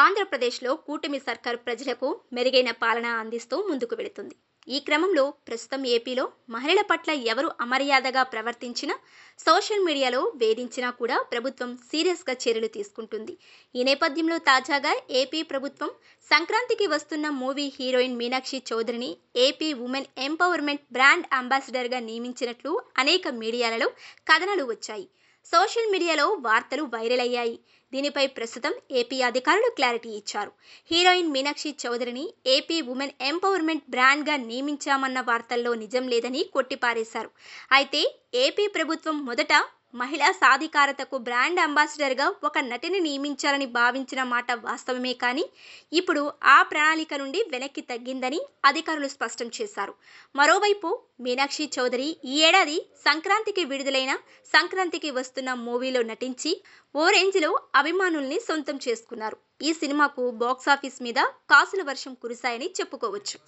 ఆంధ్రప్రదేశ్లో కూటమి సర్కార్ ప్రజలకు మెరుగైన పాలన అందిస్తూ ముందుకు వెళుతుంది. ఈ క్రమంలో ప్రస్తుతం ఏపీలో మహిళల పట్ల ఎవరు అమర్యాదగా ప్రవర్తించినా, సోషల్ మీడియాలో వేధించినా కూడా ప్రభుత్వం సీరియస్గా చర్యలు తీసుకుంటుంది. ఈ నేపథ్యంలో తాజాగా ఏపీ ప్రభుత్వం సంక్రాంతికి వస్తున్న మూవీ హీరోయిన్ మీనాక్షి చౌదరిని ఏపీ ఉమెన్ ఎంపవర్మెంట్ బ్రాండ్ అంబాసిడర్గా నియమించినట్లు అనేక మీడియాలలో కథనాలు వచ్చాయి. సోషల్ మీడియాలో వార్తలు వైరల్ అయ్యాయి. దీనిపై ప్రస్తుతం ఏపీ అధికారులు క్లారిటీ ఇచ్చారు. హీరోయిన్ మీనాక్షి చౌదరిని ఏపీ ఉమెన్ ఎంపవర్మెంట్ బ్రాండ్గా నియమించామన్న వార్తల్లో నిజం లేదని కొట్టిపారేశారు. అయితే ఏపీ ప్రభుత్వం మొదట మహిళా సాధికారతకు బ్రాండ్ అంబాసిడర్గా ఒక నటిని నియమించాలని భావించిన మాట వాస్తవమే, కానీ ఇప్పుడు ఆ ప్రణాళిక నుండి వెనక్కి తగ్గిందని అధికారులు స్పష్టం చేశారు. మరోవైపు మీనాక్షి చౌదరి ఈ ఏడాది సంక్రాంతికి విడుదలైన సంక్రాంతికి వస్తున్న మూవీలో నటించి ఓ రేంజ్లో అభిమానుల్ని సొంతం చేసుకున్నారు. ఈ సినిమాకు బాక్సాఫీస్ మీద కాసుల వర్షం కురిశాయని చెప్పుకోవచ్చు.